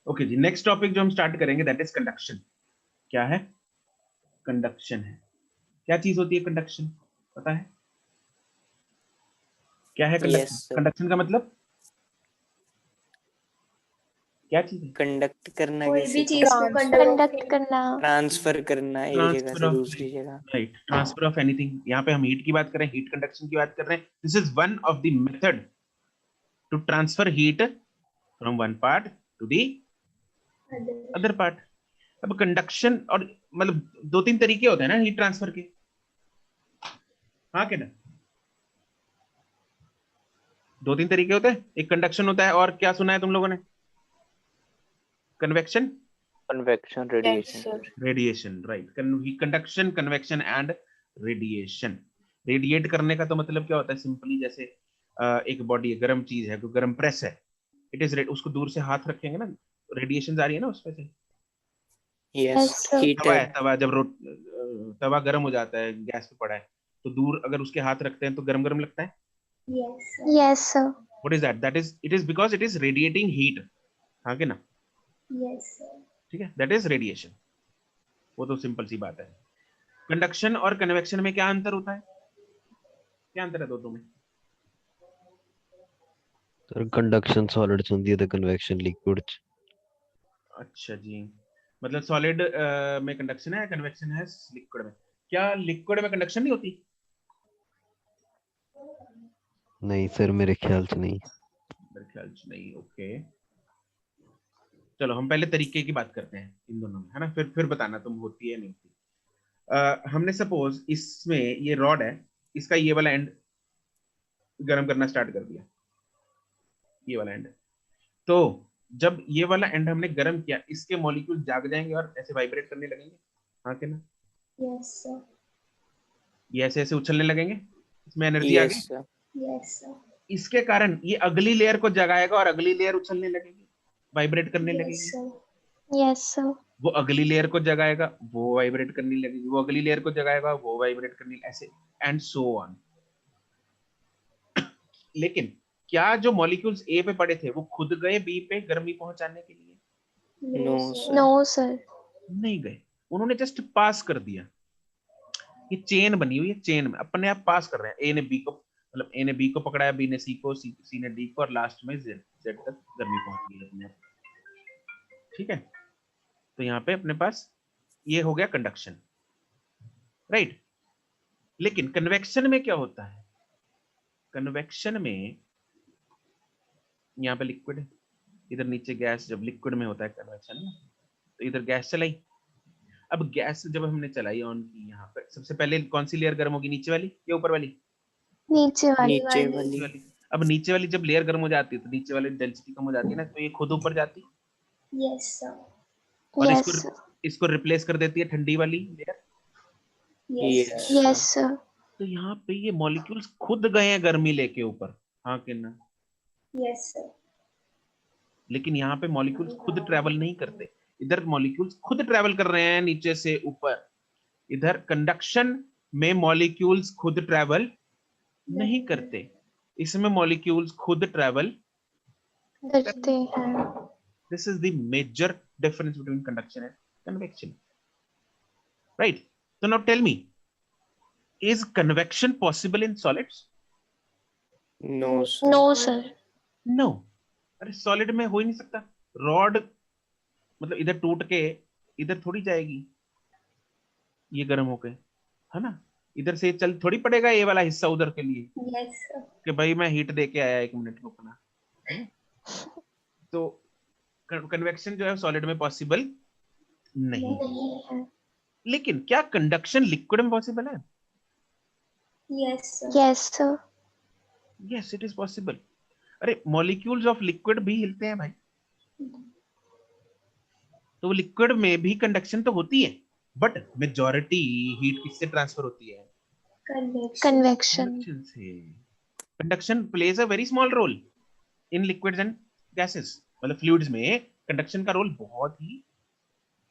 Okay जी, next topic जो हम start करेंगे दैट इज कंडक्शन। क्या है? कंडक्शन है। क्या चीज होती है कंडक्शन, पता है क्या है कंडक्शन? Yes, sir. कंडक्शन का मतलब क्या चीज है? कंडक्ट करना, कोई कैसे भी चीज को कंडक्ट करना, ट्रांसफर करना एक जगह ट्रांसफर से ऑफ, दूसरी जगह। Right, transfer of anything. यहाँ पे हम हीट की बात कर रहे हैं, हीट कंडक्शन की बात कर रहे हैं। This is one of the method to transfer heat from one part to the other part. अब कंडक्शन और मतलब दो तीन तरीके होते हैं ना हीट ट्रांसफर के, हाँ क्या ना? दो तीन तरीके होते हैं, एक कंडक्शन होता है और क्या सुना है तुम लोगों ने? Convection, convection, radiation. Radiation, right. Conduction, convection and radiation. Radiate करने का तो मतलब क्या होता है? सिंपली जैसे एक बॉडी है, गर्म चीज है, कोई गर्म प्रेस है, इट इज उसको दूर से हाथ रखेंगे ना, रेडिएशन आ रही है ना उसमें से। यस, तवा हीटर। है, तवा जब तवा गर्म हो जाता है, गैस पे पड़ा है, तो दूर अगर उसके हाथ रखते हैं तो गरम गरम लगता है। Yes sir, what is that? That is, it is because it is radiating heat, हाँ कि ना? ठीक है, दैट इज रेडिएशन। वो तो सिंपल सी बात है। कंडक्शन और कन्वेक्शन में क्या अंतर होता है? क्या अंतर है दोनों में? सर कंडक्शन सॉलिड्स ਹੁੰਦੀ ਹੈ ਤੇ कन्वेक्शन लिक्विड ਚ। अच्छा जी, मतलब सॉलिड में कंडक्शन है, कन्वेक्शन है लिक्विड में। क्या लिक्विड में कंडक्शन नहीं होती? नहीं सर मेरे ख्याल से नहीं। मेरे ख्याल से नहीं। ओके, चलो हम पहले तरीके की बात करते हैं इन दोनों में, है ना? फिर बताना तुम होती है नहीं होती। हमने सपोज इसमें ये रॉड है, इसका ये वाला एंड गर्म करना स्टार्ट कर दिया, ये वाला एंड। तो जब ये वाला एंड हमने गर्म किया, इसके मॉलिक्यूल जाग जाएंगे और ऐसे वाइब्रेट करने लगेंगे, हाँ कि ना? यस सर, ये ऐसे ऐसे उछलने लगेंगे, इसमें एनर्जी आ गई। Yes sir. यस सर, इसके कारण ये अगली लेयर को जगाएगा और अगली लेयर उछलने लगेगी, वाइब्रेट करने यस लगेगी। सर, यस सर, वो अगली लेयर को जगाएगा, वो वाइब्रेट करने लगेगी, वो अगली लेयर को जगाएगा, वो वाइब्रेट करने, ऐसे एंड सो ऑन। लेकिन क्या जो मॉलिक्यूल्स ए पे पड़े थे वो खुद गए बी पे गर्मी पहुंचाने के लिए? No sir. नो सर, नहीं गए, उन्होंने जस्ट पास कर दिया। ये चेन बनी हुई है, चेन में अपने आप पास कर रहे हैं। ए ने बी को, मतलब ए ने बी को पकड़ा है, बी ने सी को, सी ने डी को, और लास्ट में जेड तक गर्मी पहुंच गई अपने आप। ठीक है, तो यहाँ पे अपने पास ये हो गया कंडक्शन, राइट। लेकिन कन्वेक्शन में क्या होता है? कन्वेक्शन में यहाँ पे लिक्विड है, इधर नीचे गैस। जब लिक्विड में होता है कन्वेक्शन में, तो इधर गैस चलाई। अब गैस जब हमने चलाई ऑन की, यहाँ पे सबसे पहले कौन सी लेयर गर्म होगी? नीचे वाली या ऊपर वाली? नीचे वाली, नीचे नीचे वाली। वाली। अब नीचे वाली जब लेयर गर्म हो जाती है तो नीचे वाली डेंसिटी कम हो जाती है ना, तो ये खुद ऊपर जाती है यस सर, और यस इसको रिप्लेस कर देती है ठंडी वाली layer. Yes yes sir, yes sir, तो यहाँ पे ये मॉलिक्यूल्स खुद गए हैं गर्मी लेके ऊपर, हाँ कि ना? यस सर, लेकिन यहाँ पे मॉलिक्यूल्स खुद ट्रेवल नहीं करते, इधर मॉलिक्यूल्स खुद ट्रेवल कर रहे हैं नीचे से ऊपर। इधर कंडक्शन में मॉलिक्यूल्स खुद ट्रेवल नहीं करते, इसमें मॉलिक्यूल्स खुद ट्रेवल करते हैं। This is the major difference between conduction and convection, right? So now tell me, is convection possible in solids? No sir. No sir, No. अरे सॉलिड में हो ही नहीं सकता। रॉड मतलब इधर टूट के इधर थोड़ी जाएगी, ये गर्म होके, है ना? इधर से चल थोड़ी पड़ेगा ये वाला हिस्सा उधर के लिए यस सर, कि भाई मैं हीट दे के आया, 1 मिनट रुकना, है ना? तो कन्वेक्शन जो है सॉलिड में पॉसिबल नहीं है। नहीं है। लेकिन क्या कंडक्शन लिक्विड में पॉसिबल है? Yes sir, yes sir, yes it is possible. अरे मॉलिक्यूल्स ऑफ लिक्विड भी हिलते हैं भाई, तो लिक्विड में भी कंडक्शन तो होती है, बट मेजॉरिटी हीट किससे ट्रांसफर होती है? कन्वेक्शन, कन्वेक्शन, कंडक्शन से। Conduction plays a very small role in liquids and gases, मतलब फ्लूइड्स में कंडक्शन का रोल बहुत ही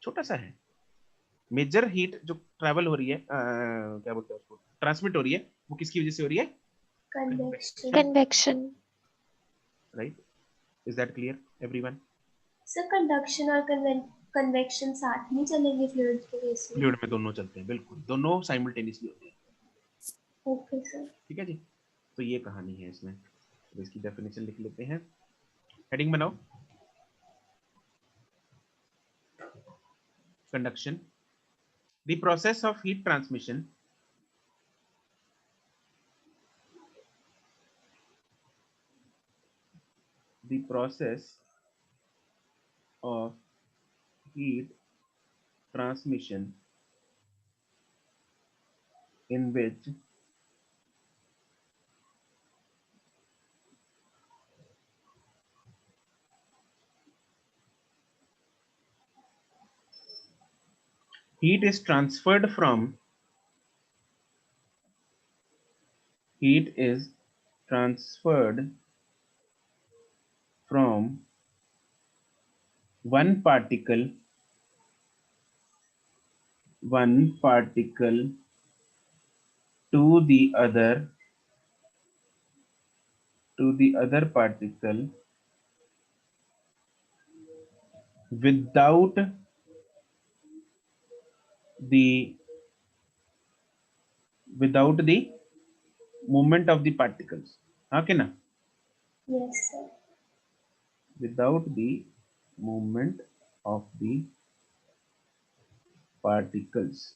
छोटा सा है। मेजर हीट जो ट्रैवल हो रही है, क्या बोलते हैं उसको, ट्रांसमिट हो रही है, वो किसकी वजह से हो रही है? Convection, convection. Right? Is that clear everyone? Sir conduction और कन्वेक्शन साथ में चलेंगे फ्लूइड के केस में? फ्लूइड में दोनों चलते हैं, बिल्कुल दोनों साइमल्टेनियसली होते हैं। Okay sir. ठीक है जी, तो ये कहानी है इसमें। तो इसकी डेफिनेशन लिख लेते हैं, हेडिंग बनाओ। Conduction, the process of heat transmission the process of heat transmission in which heat is transferred from one particle to the other particle without the movement of the particles. हाँ के ना? Yes sir. Without the movement of the particles.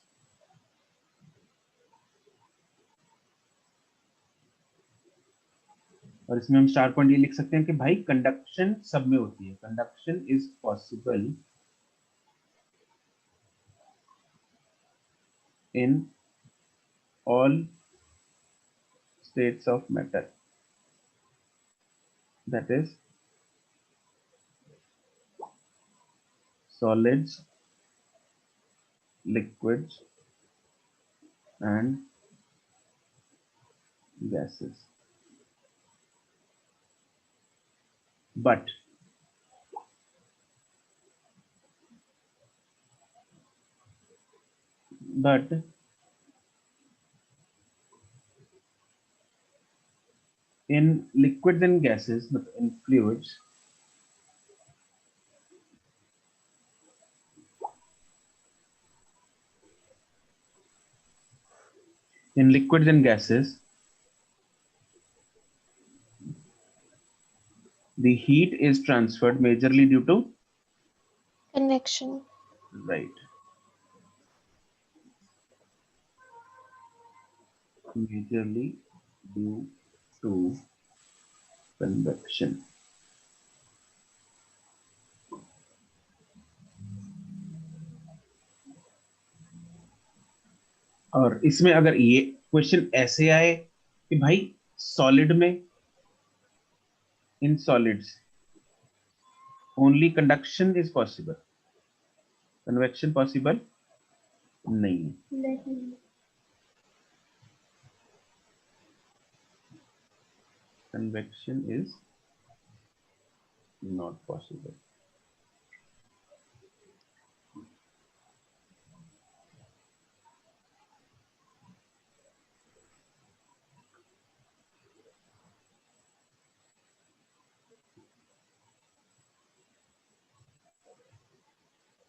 और इसमें हम star point ये लिख सकते हैं कि भाई कंडक्शन सब में होती है, conduction is possible in all states of matter, that is solids, liquids and gases. But in liquids and gases, but in fluids, the heat is transferred majorly due to Convection. right, majorly due to convection. और इसमें अगर ये question ऐसे आए कि भाई solid में, in solids only conduction is possible, convection possible नहीं है, नहीं। convection is not possible.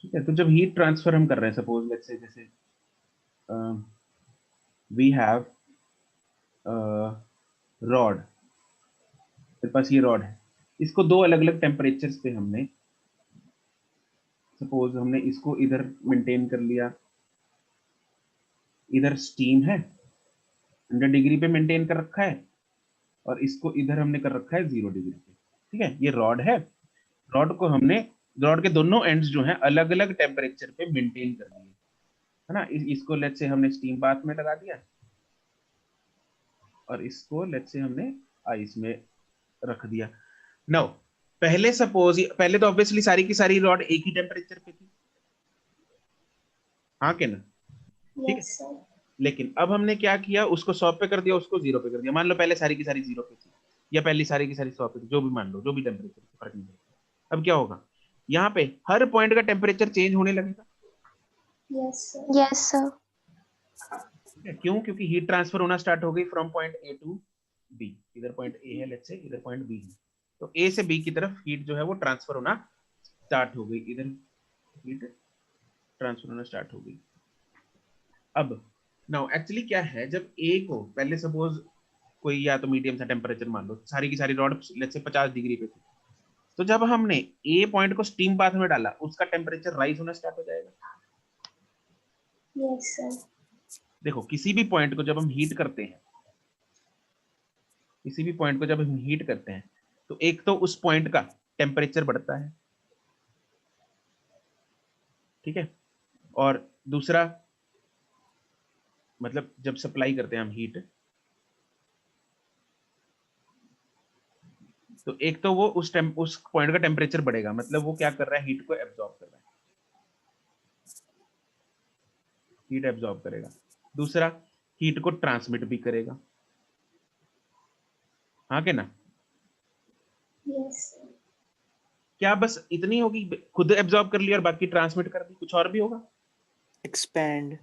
ठीक है, तो जब हीट ट्रांसफर हम कर रहे हैं, सपोज लेट्स से जैसे वी हैव रॉड, मेरे पास ये रॉड है, इसको दो अलग अलग टेम्परेचर्स पे हमने, सपोज हमने इसको इधर मेंटेन कर लिया, इधर स्टीम है 100 डिग्री पे मेंटेन कर रखा है, और इसको इधर हमने कर रखा है 0 डिग्री पे। ठीक है, ये रॉड है, रॉड को हमने, रॉड के दोनों एंड्स जो हैं अलग अलग टेम्परेचर पे मेंटेन कर दिए, है ना। इसको लेट्स से हमने स्टीम बाथ में लगा दिया, और इसको लेट्स से हमने आइस में रख दिया। नाउ पहले सपोज, पहले तो ऑब्वियसली सारी की सारी रॉड एक ही टेम्परेचर पे थी, हाँ के ना, ठीक यस है। सर। लेकिन अब हमने क्या किया, उसको 100 पे कर दिया, उसको 0 पे कर दिया। मान लो पहले सारी की सारी 0 पे थी, या पहली सारी की सारी 100 पे थी, जो भी मान लो, जो भी टेम्परेचर, फर्क नहीं पड़ता। अब क्या होगा, यहाँ पे हर पॉइंट का टेम्परेचर चेंज होने लगेगा। Yes sir. Yes, sir. क्यों? क्योंकि हीट ट्रांसफर होना स्टार्ट हो गई from point A to B. इधर पॉइंट ए है लेट्स से, इधर पॉइंट बी है, तो ए से बी की तरफ हीट जो है वो ट्रांसफर होना स्टार्ट हो गई, इधर हीट ट्रांसफर होना स्टार्ट हो गई। अब नाउ एक्चुअली क्या है, जब ए को पहले सपोज कोई या तो मीडियम सा टेम्परेचर मान लो, सारी की सारी रॉड लेट्स से 50 डिग्री पे थी, तो जब हमने ए पॉइंट को स्टीम बाथ में डाला उसका टेम्परेचर राइज होना स्टार्ट हो जाएगा। Yes sir. देखो किसी भी पॉइंट को जब हम हीट करते हैं, किसी भी पॉइंट को जब हम हीट करते हैं तो एक तो उस पॉइंट का टेम्परेचर बढ़ता है, ठीक है, और दूसरा मतलब जब सप्लाई करते हैं हम हीट, तो एक तो वो उस पॉइंट का टेम्परेचर बढ़ेगा, मतलब वो क्या कर रहा है, हीट को एब्जॉर्ब कर रहा है, हीट एब्जॉर्ब करेगा। दूसरा हीट को ट्रांसमिट भी करेगा, हाँ के ना? यस। क्या बस इतनी होगी, खुद एब्जॉर्ब कर लिया और बाकी ट्रांसमिट कर दी, कुछ और भी होगा? expand,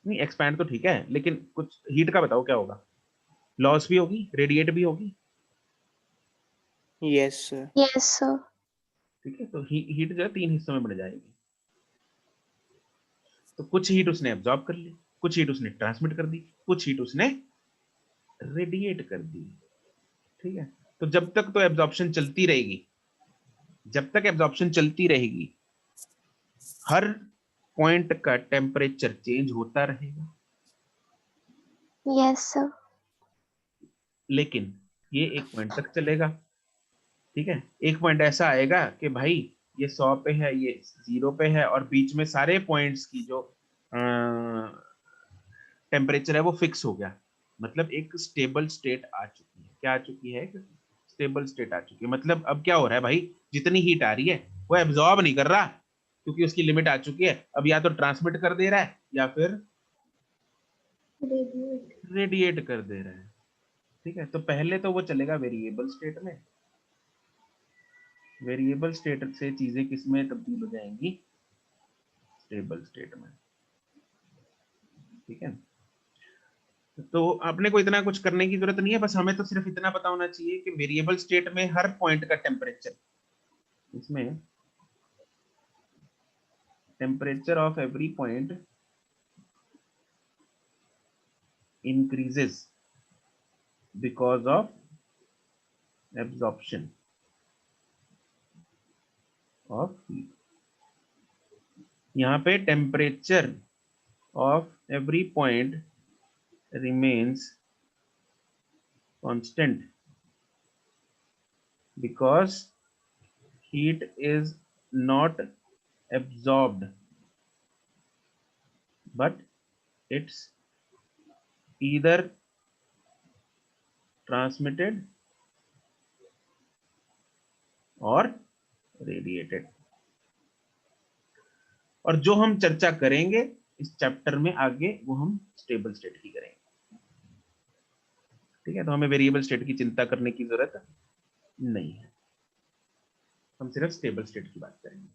नहीं, एक्सपैंड तो ठीक है, लेकिन कुछ हीट का बताओ क्या होगा? लॉस भी होगी, रेडिएट भी होगी, yes sir, Yes, sir. ठीक है। तो हीट जो है 3 हिस्सों में बढ़ जाएगी। तो कुछ हीट उसने एब्जॉर्ब कर ली, कुछ हीट उसने ट्रांसमिट कर दी, कुछ हीट उसने रेडिएट कर दी, ठीक है। तो जब तक तो एब्जॉर्प्शन चलती रहेगी, जब तक एब्जॉर्प्शन चलती रहेगी, हर पॉइंट का टेम्परेचर चेंज होता रहेगा। Yes, sir. लेकिन ये एक पॉइंट तक चलेगा, ठीक है। एक पॉइंट ऐसा आएगा कि भाई ये 100 पे है, ये 0 पे है, और बीच में सारे पॉइंट्स की जो टेम्परेचर है वो फिक्स हो गया, मतलब एक स्टेबल स्टेट आ चुकी है। क्या आ चुकी है? स्टेबल स्टेट आ चुकी है। मतलब अब क्या हो रहा है भाई, जितनी हीट आ रही है वो एब्जॉर्ब नहीं कर रहा, क्योंकि उसकी लिमिट आ चुकी है। अब या तो ट्रांसमिट कर दे रहा है या फिर रेडिएट कर दे रहा है, ठीक है। तो पहले तो वो चलेगा वेरिएबल स्टेट में, वेरिएबल स्टेट से चीजें किस में तब्दील हो जाएंगी? स्टेबल स्टेट में, ठीक है। तो अपने को इतना कुछ करने की जरूरत नहीं है, बस हमें तो सिर्फ इतना पता होना चाहिए कि वेरिएबल स्टेट में हर पॉइंट का टेम्परेचर, इसमें temperature of every point increases because of absorption of heat. यहाँ पे temperature of every point remains constant because heat is not absorbed but it's either transmitted or radiated। और जो हम चर्चा करेंगे इस चैप्टर में आगे वो हम स्टेबल स्टेट की करेंगे, ठीक है। तो हमें वेरिएबल स्टेट की चिंता करने की जरूरत नहीं है, हम सिर्फ स्टेबल स्टेट की बात करेंगे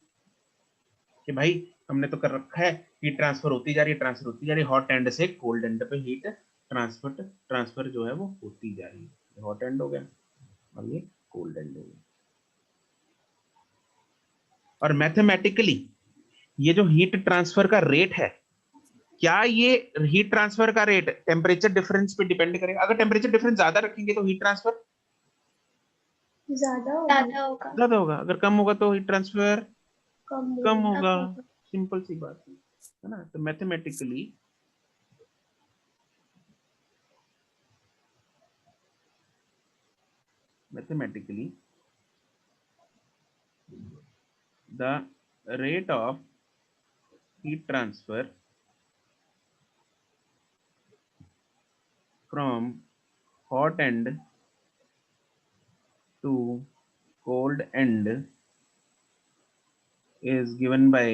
कि भाई हमने तो कर रखा है, हीट ट्रांसफर होती जा रही है, ट्रांसफर होती जा रही है, हॉट एंड से कोल्ड एंड पे हीट ट्रांसफर जो है वो होती जा रही है। हॉट एंड हो गया और ये कोल्ड एंड हो गया। और मैथमेटिकली ये जो हीट ट्रांसफर का रेट है, क्या ये हीट ट्रांसफर का रेट टेम्परेचर डिफरेंस पे डिपेंड करेगा? अगर टेम्परेचर डिफरेंस ज्यादा रखेंगे तो हीट ट्रांसफर ज्यादा होगा। ज्यादा होगा, अगर कम होगा तो हीट ट्रांसफर कम होगा। होगा। सिंपल सी बात है ना। तो mathematically the rate of heat transfer from hot end to cold end is given by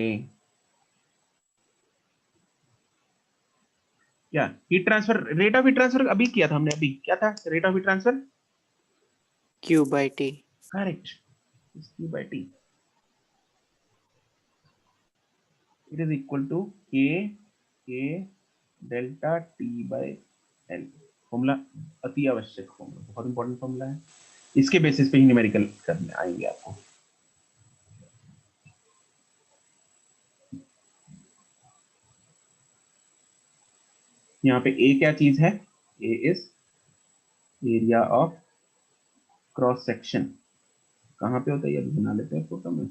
क्या? Heat transfer, rate of heat transfer अभी किया था हमने, अभी क्या था rate of heat transfer? Q by T, correct, Q by T, it is equal to K delta T by L। Formula अति आवश्यक फॉर्मूला, बहुत इंपॉर्टेंट फॉर्मूला है, इसके बेसिस पे ही न्यूमेरिकल करने आएंगे आपको। यहाँ पे ए क्या चीज है? A is area of cross section. कहाँ पे होता है ये अभी बना लेते हैं फोटो में।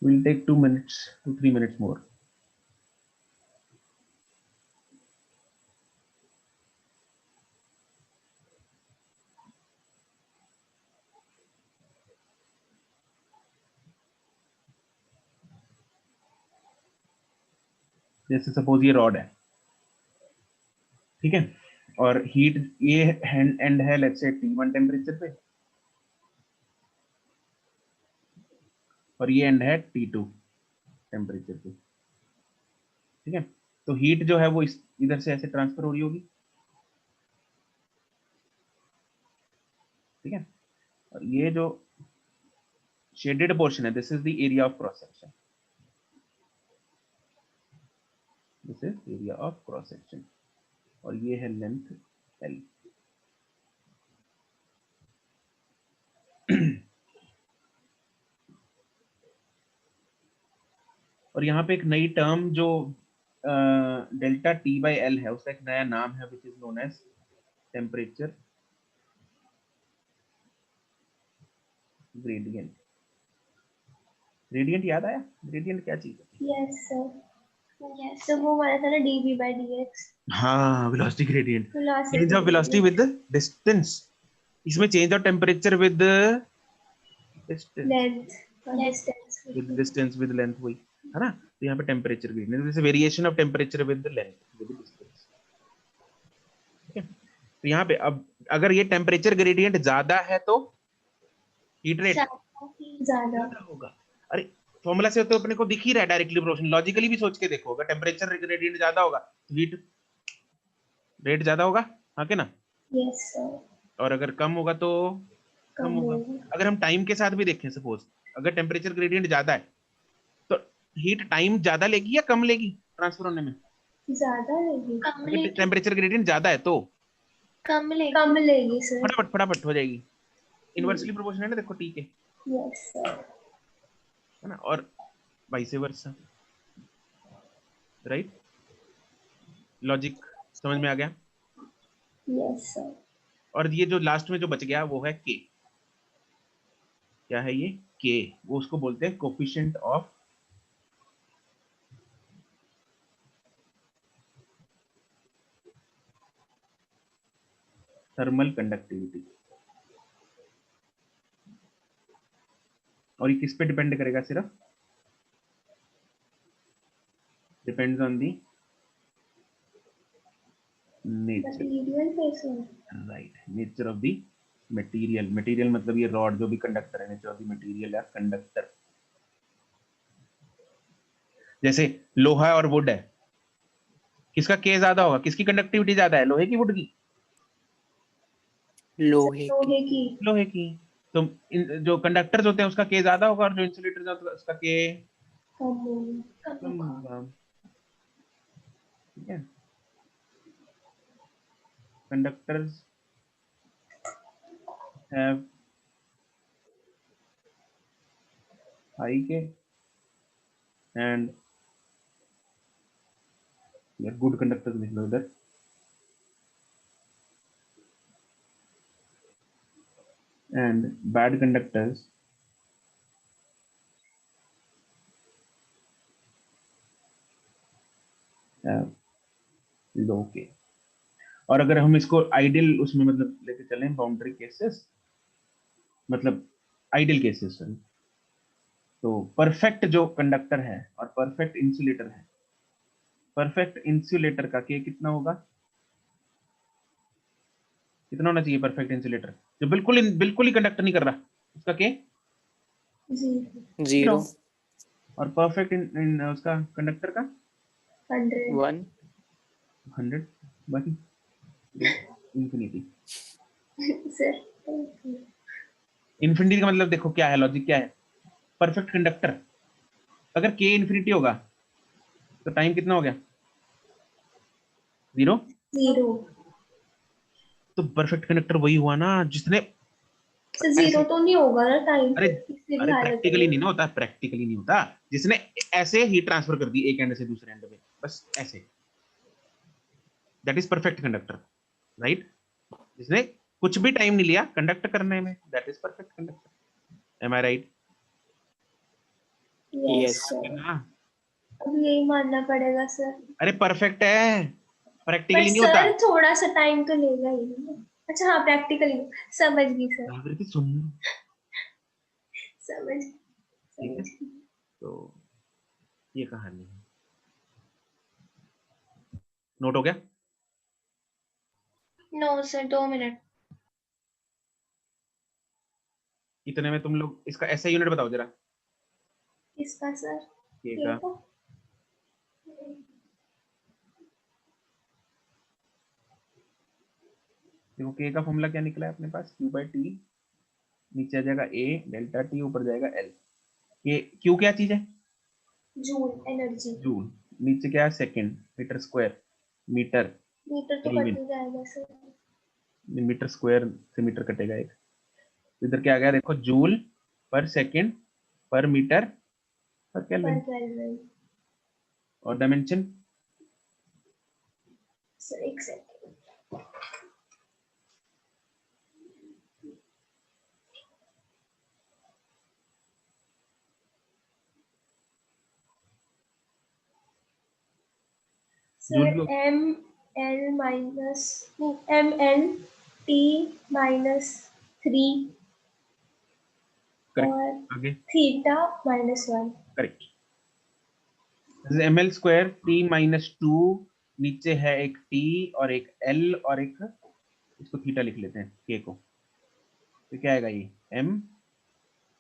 Will take 2 minutes to 3 minutes more. जैसे सपोज ये रॉड है, ठीक है, और हीट ये एंड है लेट्स से T1 टेम्परेचर पे, और ये एंड है T2 टेम्परेचर पे, ठीक है। तो हीट जो है वो इधर से ऐसे ट्रांसफर हो रही होगी, ठीक है। और ये जो शेडेड पोर्शन है, this is the area of cross section, this is area of cross section, और ये है लेंथ L। और यहाँ पे एक नई टर्म जो डेल्टा T बाई L है, उसका एक नया नाम है which is known as temperature gradient. Gradient याद आया? ग्रेडियंट क्या चीज है? यस सर, यस तो वो हमारा था ना dv by dx, हाँ, velocity gradient, velocity change of velocity with distance. इसमें change of temperature with distance, length और distance with distance with length, वही है ना। तो यहाँ पे टेम्परेचर ग्रेडियंट जैसे variation of temperature with length with distance, ठीक है। तो यहाँ पे अब अगर ये टेम्परेचर ग्रेडियंट ज्यादा है तो हीट रेट ज्यादा ज्यादा होगा। अरे फॉर्मूला से तो अपने को दिख ही रहा है डायरेक्टली प्रोपोर्शनल, लॉजिकली भी सोच के देखो, अगर टेम्परेचर ग्रेडियंट ज्यादा होगा तो हीट रेट ज्यादा होगा, हाँ के ना। यस सर, और अगर कम होगा तो कम कम होगा। होगा, अगर हम टाइम के साथ भी देखें, सपोज अगर टेम्परेचर ग्रेडियंट ज्यादा है तो हीट टाइम ज्यादा लेगी या कम लेगी ट्रांसफर होने में? ज्यादा लेगी, कम अगर टेम्परेचर ग्रेडियंट ज्यादा है तो कम लेगी सर, फटाफट फटाफट हो जाएगी, इनवर्सली प्रोपोर्शनल है ना, देखो ठीक है, यस सर, है ना, और वाइस वर्सा, राइट। लॉजिक समझ में आ गया? यस सर, और ये जो लास्ट में जो बच गया वो है के। क्या है ये? के, वो उसको बोलते हैं कोफिशिएंट ऑफ थर्मल कंडक्टिविटी। और ये किस पे डिपेंड करेगा? सिर्फ depends on the nature, material पे sir, right, nature of the material. Material मतलब ये रॉड जो भी कंडक्टर है, नेचर ऑफ दी मटेरियल या कंडक्टर। जैसे लोहा और वुड है, किसका के ज्यादा होगा? किसकी कंडक्टिविटी ज्यादा है, लोहे की वुड की? लोहे की। लोहे की, लोहे की। तो जो कंडक्टर्स होते हैं उसका के ज्यादा होगा, और जो इंसुलेटर्स होता है उसका के कम होगी, कम होगा, ठीक है। कंडक्टर्स हैव हाई के एंड गुड कंडक्टर्स लिख लो इधर, and bad conductors have low K। और अगर हम इसको आइडियल उसमें मतलब लेके चलें, बाउंड्री केसेस मतलब आइडियल केसेस, तो परफेक्ट जो कंडक्टर है और परफेक्ट इंसुलेटर है, परफेक्ट इंसुलेटर का के कितना होगा? कितना होना चाहिए परफेक्ट इंसुलेटर? जो बिल्कुल ही कंडक्टर नहीं कर रहा, उसका के 0 और परफेक्ट उसका कंडक्टर का 100 100, बाकी इंफिनिटी। सर, इंफिनिटी का मतलब देखो क्या है, लॉजिक क्या है? परफेक्ट कंडक्टर अगर के इंफिनिटी होगा तो टाइम कितना हो गया? 0। 0 तो परफेक्ट कंडक्टर वही हुआ ना जिसने, सर, 0 तो नहीं होगा ना टाइम अरे पे, इससे भी अरे हाई प्रैक्टिकली नहीं ना होता, प्रैक्टिकली नहीं होता, जिसने ऐसे हीट ट्रांसफर कर दी एक एंड से दूसरे एंड में, बस ऐसे, that is perfect conductor, right? जिसने कुछ भी टाइम नहीं लिया कंडक्ट करने में, that is perfect conductor. Am I right? Yes. Sir. अब यही मानना पड़ेगा सर। अरे परफेक्ट है, पर प्रैक्टिकली नहीं होता। सर थोड़ा सा टाइम तो लेगा ही। अच्छा हाँ, प्रैक्टिकली समझ गई सर, जागृति सुन, समझ ठीक है? गई। तो ये कहानी है, नोट हो गया? No sir, 2 minute. इतने में तुम लोग इसका ऐसा यूनिट बताओ जरा, इसका सर के ये का। तो देखो के का फॉर्मूला क्या निकला है अपने पास, क्यू बाई टी, नीचे आ जाएगा ए डेल्टा टी, ऊपर जाएगा एल। के क्यू क्या चीज है? Joule energy. जूल। नीचे क्या है? Second, meter square, meter, meter तो केल्विन। कट ही जाएगा सर। मीटर स्क्वायर से मीटर कटेगा एक। इधर क्या आ गया देखो, जूल पर सेकंड पर मीटर पर पर केल्विन। केल्विन। और डायमेंशन सर एक सेकंड। जूल सर भी M L minus M L T minus 3 correct. और आगे theta -1। Correct. M L square T minus 2, नीचे है एक टी और एक एल और एक, इसको थीटा लिख लेते हैं के को, तो क्या आएगा ये एम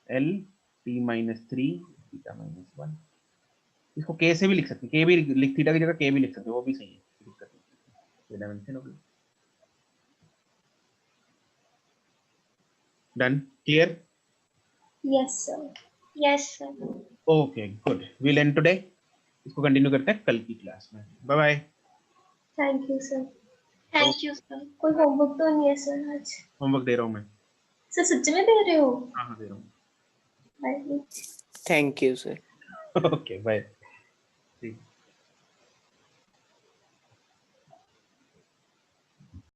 एल टी -3 थीटा -1। इसको के से भी लिख सकते हैं, के भी लिख, थीटा की जगह के भी लिख सकते हैं, वो भी सही है, दिक्कत नहीं। ये डायमेंशन हो गई। Done, clear? Yes sir. Yes sir. Okay good, will end today. इसको कंटिन्यू करते हैं कल की क्लास में। Bye bye. Thank you sir. Thank you sir. कोई होमवर्क तो नहीं है सर आज? होमवर्क दे रहा हूँ मैं। सर सच में दे रहे हो? हाँ हाँ दे रहा हूँ। Bye. Thank you, sir. Okay bye.